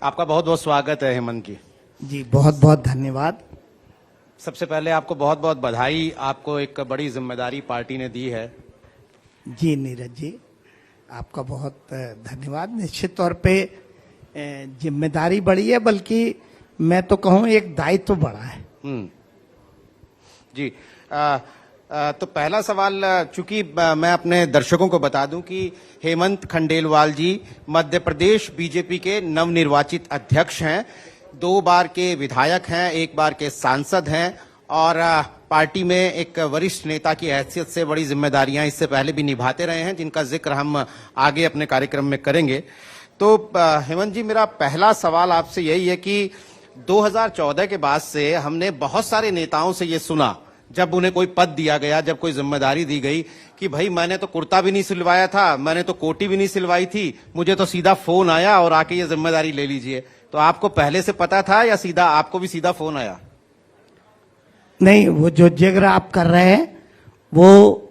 आपका बहुत बहुत स्वागत है हेमंत जी। जी बहुत बहुत धन्यवाद। सबसे पहले आपको बहुत बहुत बधाई, आपको एक बड़ी जिम्मेदारी पार्टी ने दी है। जी नीरज जी, आपका बहुत धन्यवाद। निश्चित तौर पे जिम्मेदारी बड़ी है, बल्कि मैं तो कहूँ एक दायित्व बड़ा है। जी तो पहला सवाल, चूंकि मैं अपने दर्शकों को बता दूं कि हेमंत खंडेलवाल जी मध्य प्रदेश बीजेपी के नवनिर्वाचित अध्यक्ष हैं, 2 बार के विधायक हैं, 1 बार के सांसद हैं और पार्टी में एक वरिष्ठ नेता की हैसियत से बड़ी जिम्मेदारियां इससे पहले भी निभाते रहे हैं, जिनका जिक्र हम आगे अपने कार्यक्रम में करेंगे। तो हेमंत जी, मेरा पहला सवाल आपसे यही है कि 2014 के बाद से हमने बहुत सारे नेताओं से ये सुना, जब उन्हें कोई पद दिया गया, जब कोई जिम्मेदारी दी गई, कि भाई मैंने तो कुर्ता भी नहीं सिलवाया था, मैंने तो कोटी भी नहीं सिलवाई थी, मुझे तो सीधा फोन आया और आके ये जिम्मेदारी ले लीजिए। तो आपको पहले से पता था या सीधा आपको भी सीधा फोन आया? नहीं, वो जो जिक्र आप कर रहे हैं वो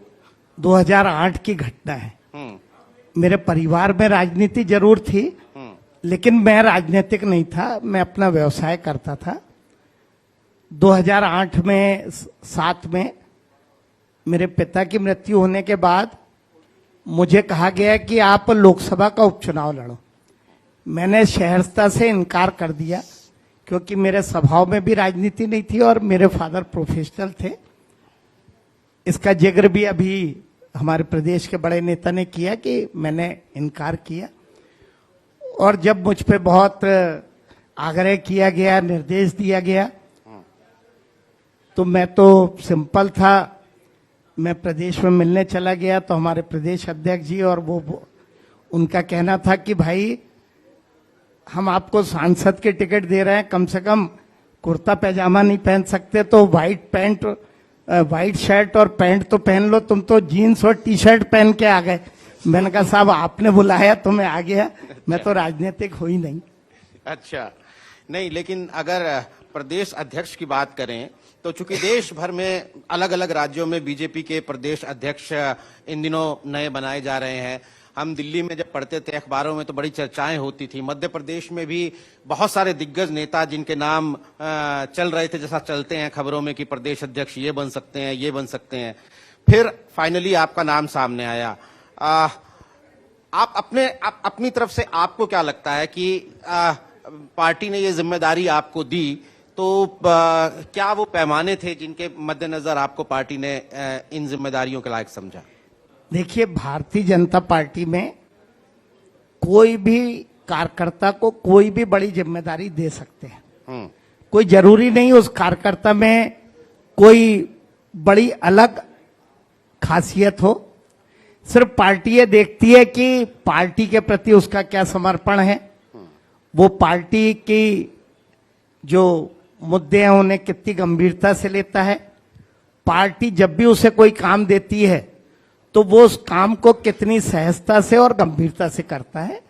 2008 की घटना है। मेरे परिवार में राजनीति जरूर थी, लेकिन मैं राजनीतिक नहीं था, मैं अपना व्यवसाय करता था। 2008 में 7 में मेरे पिता की मृत्यु होने के बाद मुझे कहा गया कि आप लोकसभा का उपचुनाव लड़ो। मैंने सहर्षता से इनकार कर दिया, क्योंकि मेरे स्वभाव में भी राजनीति नहीं थी और मेरे फादर प्रोफेशनल थे। इसका जिक्र भी अभी हमारे प्रदेश के बड़े नेता ने किया कि मैंने इनकार किया, और जब मुझ पे बहुत आग्रह किया गया, निर्देश दिया गया, तो मैं तो सिंपल था। मैं प्रदेश में मिलने चला गया तो हमारे प्रदेश अध्यक्ष जी और वो उनका कहना था कि भाई हम आपको सांसद के टिकट दे रहे हैं, कम से कम कुर्ता पैजामा नहीं पहन सकते तो व्हाइट पैंट, व्हाइट शर्ट और पैंट तो पहन लो, तुम तो जीन्स और टी शर्ट पहन के आ गए। मैंने कहा साहब आपने बुलाया तो मैं आ गया, मैं तो राजनीतिक हो ही नहीं। अच्छा, नहीं, लेकिन अगर प्रदेश अध्यक्ष की बात करें तो चूंकि देश भर में अलग अलग राज्यों में बीजेपी के प्रदेश अध्यक्ष इन दिनों नए बनाए जा रहे हैं। हम दिल्ली में जब पढ़ते थे अखबारों में तो बड़ी चर्चाएं होती थी। मध्य प्रदेश में भी बहुत सारे दिग्गज नेता जिनके नाम चल रहे थे, जैसा चलते हैं खबरों में कि प्रदेश अध्यक्ष ये बन सकते हैं, ये बन सकते हैं। फिर फाइनली आपका नाम सामने आया। आप अपनी तरफ से आपको क्या लगता है कि पार्टी ने ये जिम्मेदारी आपको दी, तो क्या वो पैमाने थे जिनके मद्देनजर आपको पार्टी ने इन जिम्मेदारियों के लायक समझा? देखिए, भारतीय जनता पार्टी में कोई भी कार्यकर्ता को कोई भी बड़ी जिम्मेदारी दे सकते हैं। कोई जरूरी नहीं उस कार्यकर्ता में कोई बड़ी अलग खासियत हो। सिर्फ पार्टी ये देखती है कि पार्टी के प्रति उसका क्या समर्पण है, वो पार्टी की जो मुद्दे हैं उन्हें कितनी गंभीरता से लेता है। पार्टी जब भी उसे कोई काम देती है तो वो उस काम को कितनी सहजता से और गंभीरता से करता है,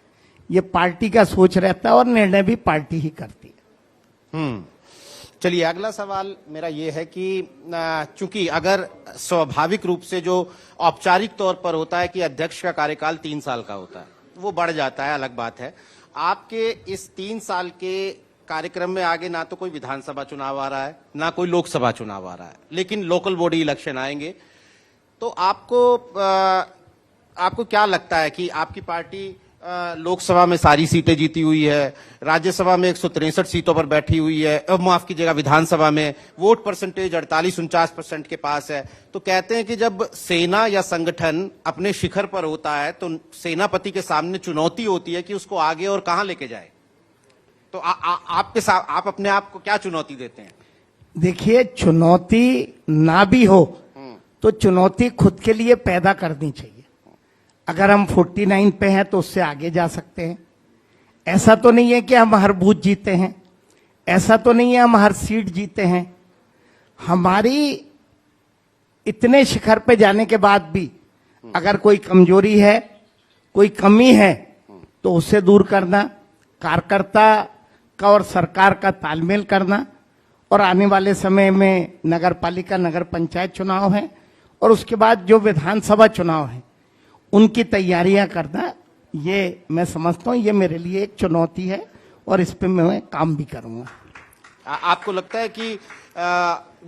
ये पार्टी का सोच रहता है और निर्णय भी पार्टी ही करती है। चलिए, अगला सवाल मेरा ये है कि चूंकि अगर स्वाभाविक रूप से जो औपचारिक तौर पर होता है कि अध्यक्ष का कार्यकाल 3 साल का होता है, वो बढ़ जाता है, अलग बात है। आपके इस 3 साल के कार्यक्रम में आगे ना तो कोई विधानसभा चुनाव आ रहा है, ना कोई लोकसभा चुनाव आ रहा है, लेकिन लोकल बॉडी इलेक्शन आएंगे। तो आपको क्या लगता है कि आपकी पार्टी लोकसभा में सारी सीटें जीती हुई है, राज्यसभा में 163 सीटों पर बैठी हुई है, माफ कीजिएगा विधानसभा में वोट परसेंटेज 48-49% के पास है। तो कहते हैं कि जब सेना या संगठन अपने शिखर पर होता है तो सेनापति के सामने चुनौती होती है कि उसको आगे और कहां लेके जाए। तो आप अपने आप को क्या चुनौती देते हैं? देखिए, चुनौती ना भी हो तो चुनौती खुद के लिए पैदा करनी चाहिए। अगर हम 49 पे हैं तो उससे आगे जा सकते हैं। ऐसा तो नहीं है कि हम हर बूथ जीते हैं, ऐसा तो नहीं है हम हर सीट जीते हैं। हमारी इतने शिखर पे जाने के बाद भी अगर कोई कमजोरी है, कोई कमी है, तो उसे दूर करना, कार्यकर्ता का और सरकार का तालमेल करना, और आने वाले समय में नगर पालिका, नगर पंचायत चुनाव है और उसके बाद जो विधानसभा चुनाव है उनकी तैयारियां करना, ये मैं समझता हूं ये मेरे लिए एक चुनौती है और इस पे मैं काम भी करूंगा। आपको लगता है कि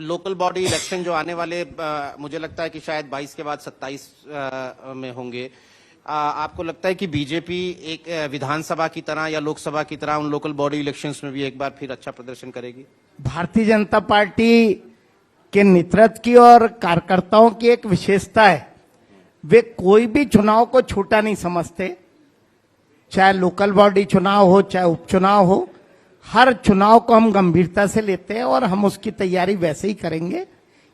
लोकल बॉडी इलेक्शन जो आने वाले मुझे लगता है कि शायद 22 के बाद 27 में होंगे, आपको लगता है कि बीजेपी एक विधानसभा की तरह या लोकसभा की तरह उन लोकल बॉडी इलेक्शंस में भी एक बार फिर अच्छा प्रदर्शन करेगी? भारतीय जनता पार्टी के नेतृत्व की और कार्यकर्ताओं की एक विशेषता है, वे कोई भी चुनाव को छोटा नहीं समझते, चाहे लोकल बॉडी चुनाव हो चाहे उपचुनाव हो, हर चुनाव को हम गंभीरता से लेते हैं और हम उसकी तैयारी वैसे ही करेंगे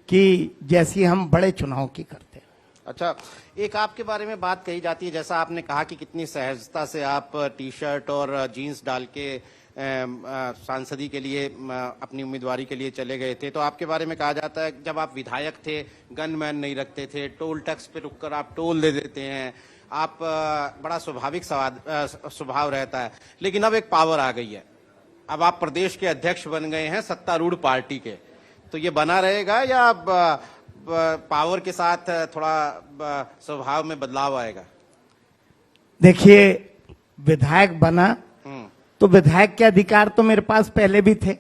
कि जैसी हम बड़े चुनाव की करते हैं। अच्छा, एक आपके बारे में बात कही जाती है, जैसा आपने कहा कि कितनी सहजता से आप टी शर्ट और जीन्स डाल के सांसदी के लिए अपनी उम्मीदवारी के लिए चले गए थे, तो आपके बारे में कहा जाता है जब आप विधायक थे गनमैन नहीं रखते थे, टोल टैक्स पे रुककर आप टोल दे देते हैं, आप बड़ा स्वाभाविक स्वभाव रहता है। लेकिन अब एक पावर आ गई है, अब आप प्रदेश के अध्यक्ष बन गए हैं सत्तारूढ़ पार्टी के, तो ये बना रहेगा या पावर के साथ थोड़ा स्वभाव में बदलाव आएगा? देखिए, विधायक बना तो विधायक के अधिकार तो मेरे पास पहले भी थे,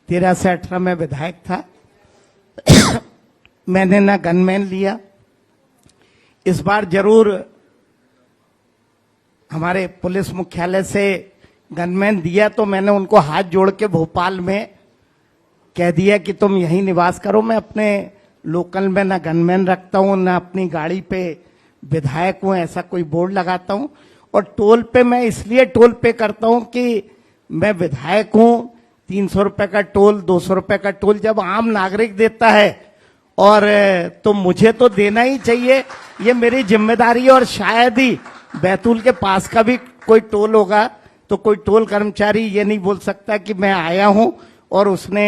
13 से 18 में विधायक था। मैंने ना गनमैन लिया, इस बार जरूर हमारे पुलिस मुख्यालय से गनमैन दिया, तो मैंने उनको हाथ जोड़ के भोपाल में कह दिया कि तुम यहीं निवास करो, मैं अपने लोकल में ना गनमैन रखता हूं ना अपनी गाड़ी पे विधायक हूं ऐसा कोई बोर्ड लगाता हूं। और टोल पे मैं इसलिए टोल पे करता हूं कि मैं विधायक हूं, 300 रुपए का टोल 200 रुपए का टोल जब आम नागरिक देता है और तो मुझे तो देना ही चाहिए, ये मेरी जिम्मेदारी है। और शायद ही बैतूल के पास का भी कोई टोल होगा तो कोई टोल कर्मचारी ये नहीं बोल सकता कि मैं आया हूं और उसने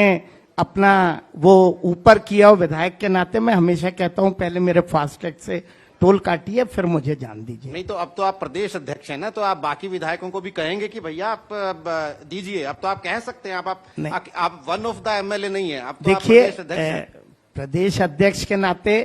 अपना वो ऊपर किया हो। विधायक के नाते मैं हमेशा कहता हूं पहले मेरे फास्टैग से टोल काटिए फिर मुझे जान दीजिए। नहीं तो अब तो आप प्रदेश अध्यक्ष हैं ना, तो आप बाकी विधायकों को भी कहेंगे कि भैया आप दीजिए, अब तो आप कह सकते हैं, आप वन ऑफ द एमएलए नहीं है, अब तो देखिए, आप प्रदेश अध्यक्ष हैं। प्रदेश अध्यक्ष के नाते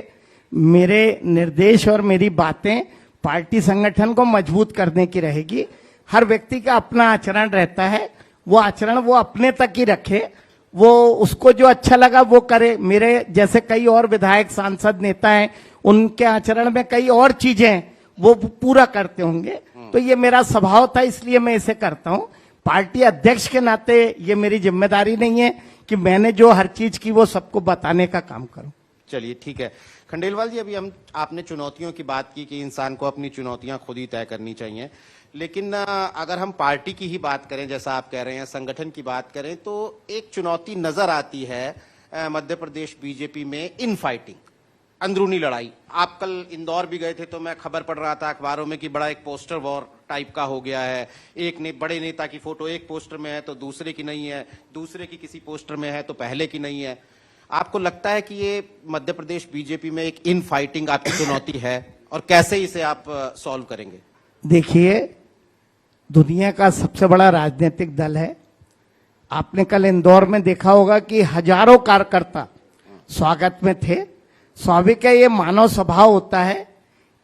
मेरे निर्देश और मेरी बातें पार्टी संगठन को मजबूत करने की रहेगी। हर व्यक्ति का अपना आचरण रहता है, वो आचरण वो अपने तक ही रखे, वो उसको जो अच्छा लगा वो करे। मेरे जैसे कई और विधायक सांसद नेता हैं, उनके आचरण में कई और चीजें वो पूरा करते होंगे, तो ये मेरा स्वभाव था इसलिए मैं इसे करता हूं। पार्टी अध्यक्ष के नाते ये मेरी जिम्मेदारी नहीं है कि मैंने जो हर चीज की वो सबको बताने का काम करूं। चलिए ठीक है खंडेलवाल जी, अभी आपने चुनौतियों की बात की कि इंसान को अपनी चुनौतियां खुद ही तय करनी चाहिए, लेकिन अगर हम पार्टी की ही बात करें, जैसा आप कह रहे हैं संगठन की बात करें, तो एक चुनौती नजर आती है मध्य प्रदेश बीजेपी में इन फाइटिंग, अंदरूनी लड़ाई। आप कल इंदौर भी गए थे तो मैं खबर पढ़ रहा था अखबारों में कि बड़ा एक पोस्टर वॉर टाइप का हो गया है, एक बड़े नेता की फोटो एक पोस्टर में है तो दूसरे की नहीं है, दूसरे की किसी पोस्टर में है तो पहले की नहीं है। आपको लगता है कि ये मध्य प्रदेश बीजेपी में एक इन फाइटिंग आपकी चुनौती है और कैसे इसे आप सॉल्व करेंगे? देखिए, दुनिया का सबसे बड़ा राजनीतिक दल है। आपने कल इंदौर में देखा होगा कि हजारों कार्यकर्ता स्वागत में थे। स्वाभाविक है, ये मानव स्वभाव होता है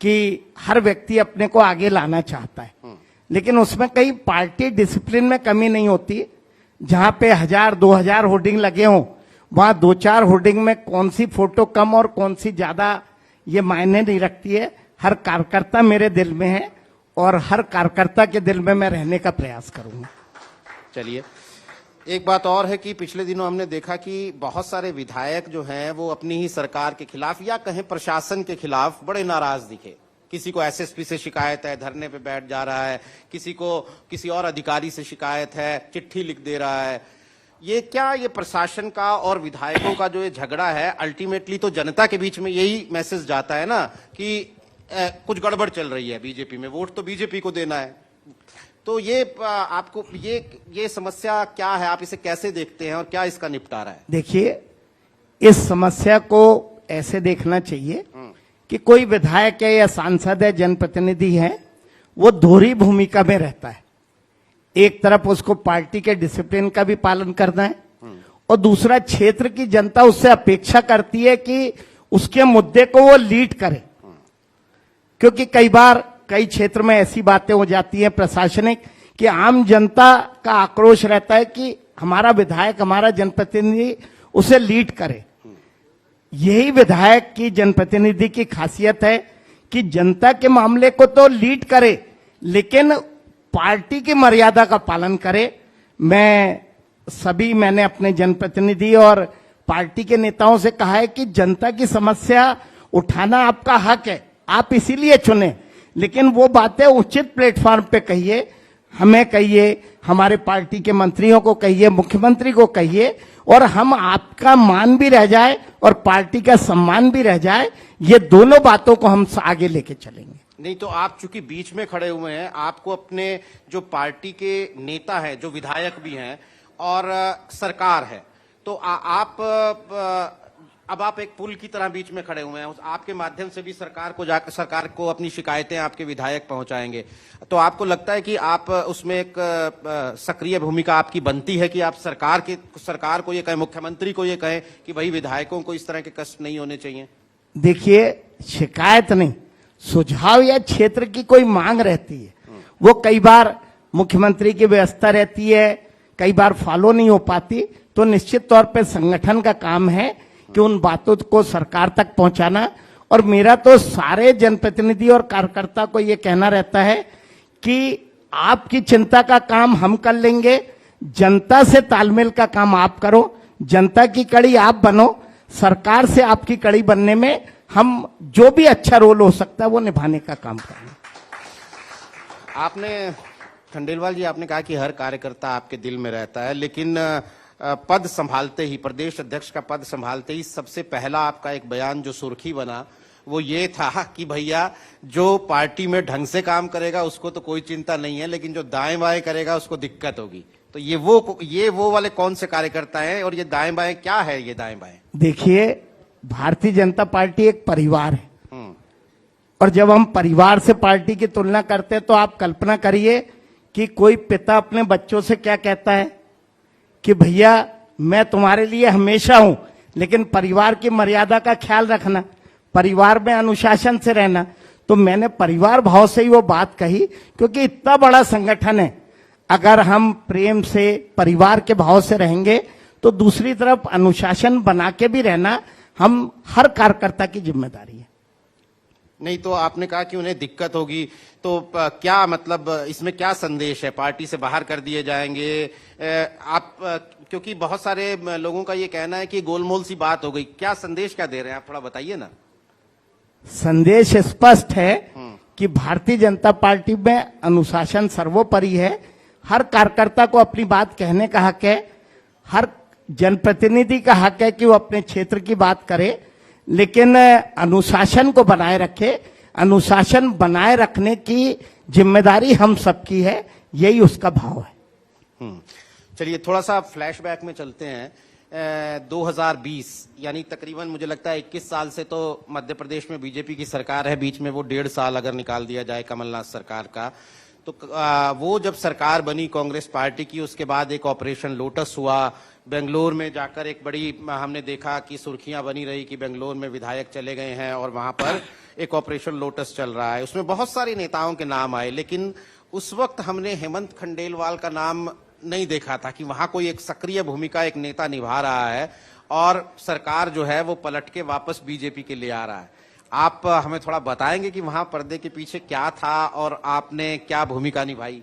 कि हर व्यक्ति अपने को आगे लाना चाहता है, लेकिन उसमें कई पार्टी डिसिप्लिन में कमी नहीं होती। जहां पे 1000-2000 होर्डिंग लगे हों, वहां 2-4 होर्डिंग में कौन सी फोटो कम और कौन सी ज्यादा ये मायने नहीं रखती है। हर कार्यकर्ता मेरे दिल में है और हर कार्यकर्ता के दिल में मैं रहने का प्रयास करूंगा। चलिए, एक बात और है कि पिछले दिनों हमने देखा कि बहुत सारे विधायक जो हैं वो अपनी ही सरकार के खिलाफ या कहें प्रशासन के खिलाफ बड़े नाराज दिखे। किसी को एसएसपी से शिकायत है, धरने पे बैठ जा रहा है, किसी को किसी और अधिकारी से शिकायत है, चिट्ठी लिख दे रहा है। ये क्या ये प्रशासन का और विधायकों का जो ये झगड़ा है, अल्टीमेटली तो जनता के बीच में यही मैसेज जाता है ना कि कुछ गड़बड़ चल रही है बीजेपी में, वोट तो बीजेपी को देना है। तो ये आपको ये समस्या क्या है, आप इसे कैसे देखते हैं और क्या इसका निपटारा है? देखिए, इस समस्या को ऐसे देखना चाहिए कि कोई विधायक है या सांसद है, जनप्रतिनिधि है, वो दोहरी भूमिका में रहता है। एक तरफ उसको पार्टी के डिसिप्लिन का भी पालन करना है और दूसरा क्षेत्र की जनता उससे अपेक्षा करती है कि उसके मुद्दे को वो लीड करे, क्योंकि कई बार कई क्षेत्र में ऐसी बातें हो जाती हैं प्रशासनिक कि आम जनता का आक्रोश रहता है कि हमारा विधायक, हमारा जनप्रतिनिधि उसे लीड करे। यही विधायक की, जनप्रतिनिधि की खासियत है कि जनता के मामले को तो लीड करे, लेकिन पार्टी की मर्यादा का पालन करे। मैंने अपने जनप्रतिनिधि और पार्टी के नेताओं से कहा है कि जनता की समस्या उठाना आपका हक है, आप इसीलिए चुने, लेकिन वो बातें उचित प्लेटफॉर्म पे कहिए, हमें कहिए, हमारे पार्टी के मंत्रियों को कहिए, मुख्यमंत्री को कहिए, और हम आपका मान भी रह जाए और पार्टी का सम्मान भी रह जाए। ये दोनों बातों को हम आगे लेके चलेंगे। नहीं तो आप चूंकि बीच में खड़े हुए हैं, आपको अपने जो पार्टी के नेता हैं, जो विधायक भी हैं और सरकार है, तो अब आप एक पुल की तरह बीच में खड़े हुए हैं। आपके माध्यम से भी सरकार को अपनी शिकायतें आपके विधायक पहुंचाएंगे। तो आपको लगता है कि आप उसमें एक सक्रिय भूमिका आपकी बनती है कि आप सरकार को ये कहें, मुख्यमंत्री को ये कहें कि भाई विधायकों को इस तरह के कष्ट नहीं होने चाहिए? देखिए, शिकायत नहीं, सुझाव या क्षेत्र की कोई मांग रहती है, वो कई बार मुख्यमंत्री की व्यवस्था रहती है, कई बार फॉलो नहीं हो पाती, तो निश्चित तौर पे संगठन का काम है कि उन बातों को सरकार तक पहुंचाना। और मेरा तो सारे जनप्रतिनिधि और कार्यकर्ता को यह कहना रहता है कि आपकी चिंता का काम हम कर लेंगे, जनता से तालमेल का काम आप करो, जनता की कड़ी आप बनो, सरकार से आपकी कड़ी बनने में हम जो भी अच्छा रोल हो सकता है वो निभाने का काम करेंगे। आपने, खंडेलवाल जी, आपने कहा कि हर कार्यकर्ता आपके दिल में रहता है, लेकिन पद संभालते ही, प्रदेश अध्यक्ष का पद संभालते ही सबसे पहला आपका एक बयान जो सुर्खी बना वो ये था कि भैया जो पार्टी में ढंग से काम करेगा उसको तो कोई चिंता नहीं है, लेकिन जो दाएं बाएं करेगा उसको दिक्कत होगी। तो ये वो वाले कौन से कार्यकर्ता हैं और ये दाएं बाएं क्या है? ये दाएं बाएं, देखिए, भारतीय जनता पार्टी एक परिवार है, और जब हम परिवार से पार्टी की तुलना करते हैं तो आप कल्पना करिए कि कोई पिता अपने बच्चों से क्या कहता है कि भैया मैं तुम्हारे लिए हमेशा हूं, लेकिन परिवार की मर्यादा का ख्याल रखना, परिवार में अनुशासन से रहना। तो मैंने परिवार भाव से ही वो बात कही, क्योंकि इतना बड़ा संगठन है, अगर हम प्रेम से, परिवार के भाव से रहेंगे तो दूसरी तरफ अनुशासन बना के भी रहना हम हर कार्यकर्ता की जिम्मेदारी है। नहीं तो आपने कहा कि उन्हें दिक्कत होगी, तो क्या मतलब इसमें क्या संदेश है? पार्टी से बाहर कर दिए जाएंगे आप? क्योंकि बहुत सारे लोगों का ये कहना है कि गोलमोल सी बात हो गई। क्या संदेश क्या दे रहे हैं आप, थोड़ा बताइए ना। संदेश स्पष्ट है कि भारतीय जनता पार्टी में अनुशासन सर्वोपरि है। हर कार्यकर्ता को अपनी बात कहने का हक है, हर जनप्रतिनिधि का हक है कि वो अपने क्षेत्र की बात करे, लेकिन अनुशासन को बनाए रखे। अनुशासन बनाए रखने की जिम्मेदारी हम सबकी है, यही उसका भाव है। चलिए थोड़ा सा फ्लैशबैक में चलते हैं। 2020 यानी तकरीबन मुझे लगता है 21 साल से तो मध्य प्रदेश में बीजेपी की सरकार है, बीच में वो 1.5 साल अगर निकाल दिया जाए कमलनाथ सरकार का, तो वो जब सरकार बनी कांग्रेस पार्टी की, उसके बाद एक ऑपरेशन लोटस हुआ। बेंगलोर में जाकर एक बड़ी, हमने देखा कि सुर्खियां बनी रही कि बेंगलोर में विधायक चले गए हैं और वहां पर एक ऑपरेशन लोटस चल रहा है। उसमें बहुत सारे नेताओं के नाम आए, लेकिन उस वक्त हमने हेमंत खंडेलवाल का नाम नहीं देखा था कि वहां कोई एक सक्रिय भूमिका एक नेता निभा रहा है और सरकार जो है वो पलट के वापस बीजेपी के ले आ रहा है। आप हमें थोड़ा बताएंगे कि वहां पर्दे के पीछे क्या था और आपने क्या भूमिका निभाई?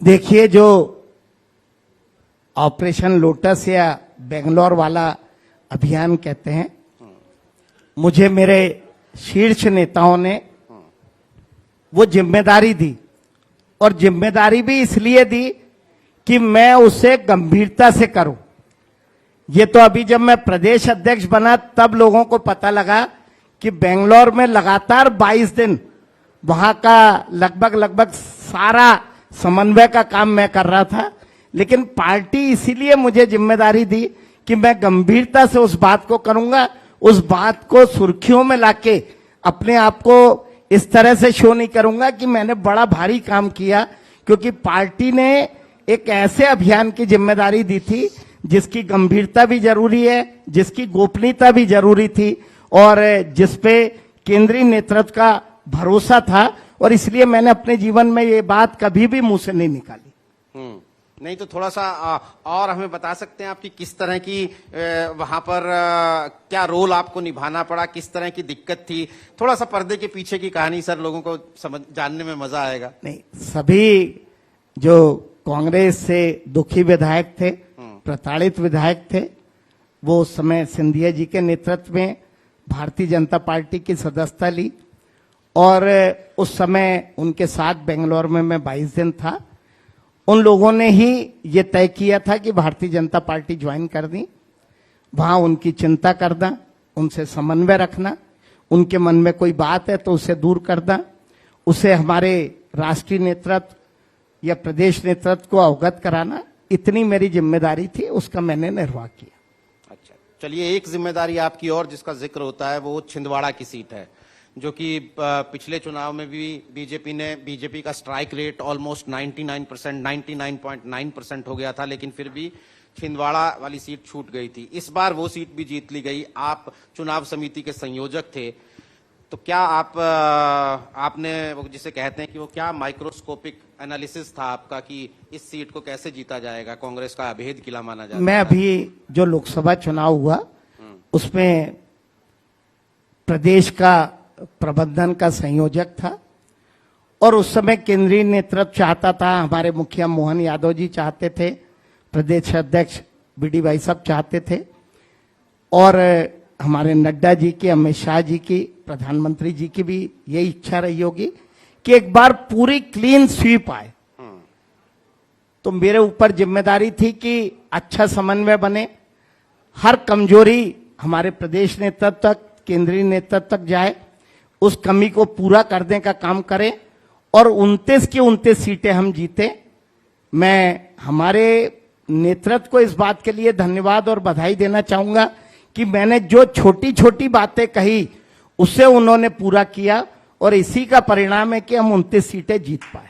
देखिए, जो ऑपरेशन लोटस या बेंगलोर वाला अभियान कहते हैं, मुझे मेरे शीर्ष नेताओं ने वो जिम्मेदारी दी, और जिम्मेदारी भी इसलिए दी कि मैं उसे गंभीरता से करूं। ये तो अभी जब मैं प्रदेश अध्यक्ष बना तब लोगों को पता लगा कि बेंगलोर में लगातार 22 दिन वहां का लगभग सारा समन्वय का काम मैं कर रहा था, लेकिन पार्टी इसीलिए मुझे जिम्मेदारी दी कि मैं गंभीरता से उस बात को करूंगा, उस बात को सुर्खियों में लाके अपने आप को इस तरह से शो नहीं करूंगा कि मैंने बड़ा भारी काम किया, क्योंकि पार्टी ने एक ऐसे अभियान की जिम्मेदारी दी थी जिसकी गंभीरता भी जरूरी है, जिसकी गोपनीयता भी जरूरी थी, और जिसपे केंद्रीय नेतृत्व का भरोसा था, और इसलिए मैंने अपने जीवन में ये बात कभी भी मुंह से नहीं निकाली। नहीं तो थोड़ा सा और हमें बता सकते हैं आपकी किस तरह की वहां पर क्या रोल आपको निभाना पड़ा, किस तरह की दिक्कत थी? थोड़ा सा पर्दे के पीछे की कहानी सर लोगों को समझ जानने में मजा आएगा। नहीं, सभी जो कांग्रेस से दुखी विधायक थे, प्रताड़ित विधायक थे, वो उस समय सिंधिया जी के नेतृत्व में भारतीय जनता पार्टी की सदस्यता ली और उस समय उनके साथ बेंगलोर में मैं 22 दिन था। उन लोगों ने ही ये तय किया था कि भारतीय जनता पार्टी ज्वाइन कर दी, वहां उनकी चिंता करना, उनसे समन्वय रखना, उनके मन में कोई बात है तो उसे दूर करना, उसे हमारे राष्ट्रीय नेतृत्व या प्रदेश नेतृत्व को अवगत कराना, इतनी मेरी जिम्मेदारी थी, उसका मैंने निर्वाह किया। अच्छा, चलिए एक जिम्मेदारी आपकी और जिसका जिक्र होता है वो छिंदवाड़ा की सीट है, जो कि पिछले चुनाव में भी बीजेपी का स्ट्राइक रेट ऑलमोस्ट 99%, 99.9% हो गया था, लेकिन फिर भी छिंदवाड़ा वाली सीट छूट गई थी। इस बार वो सीट भी जीत ली गई। आप चुनाव समिति के संयोजक थे, तो क्या आपने वो जिसे कहते हैं कि वो क्या माइक्रोस्कोपिक एनालिसिस था आपका कि इस सीट को कैसे जीता जाएगा? कांग्रेस का अभेद किला माना जाता है। मैं अभी जो लोकसभा चुनाव हुआ उसमें प्रदेश का प्रबंधन का संयोजक था और उस समय केंद्रीय नेतृत्व चाहता था, हमारे मुखिया मोहन यादव जी चाहते थे, प्रदेश अध्यक्ष बीडी भाई साहब चाहते थे और हमारे नड्डा जी की, अमित शाह जी की, प्रधानमंत्री जी की भी यही इच्छा रही होगी कि एक बार पूरी क्लीन स्वीप आए। तो मेरे ऊपर जिम्मेदारी थी कि अच्छा समन्वय बने, हर कमजोरी हमारे प्रदेश नेतृत्व तक, केंद्रीय नेतृत्व तक जाए, उस कमी को पूरा करने का काम करें और 29 की 29 सीटें हम जीते। मैं हमारे नेतृत्व को इस बात के लिए धन्यवाद और बधाई देना चाहूंगा कि मैंने जो छोटी छोटी बातें कही उससे उन्होंने पूरा किया और इसी का परिणाम है कि हम 29 सीटें जीत पाए।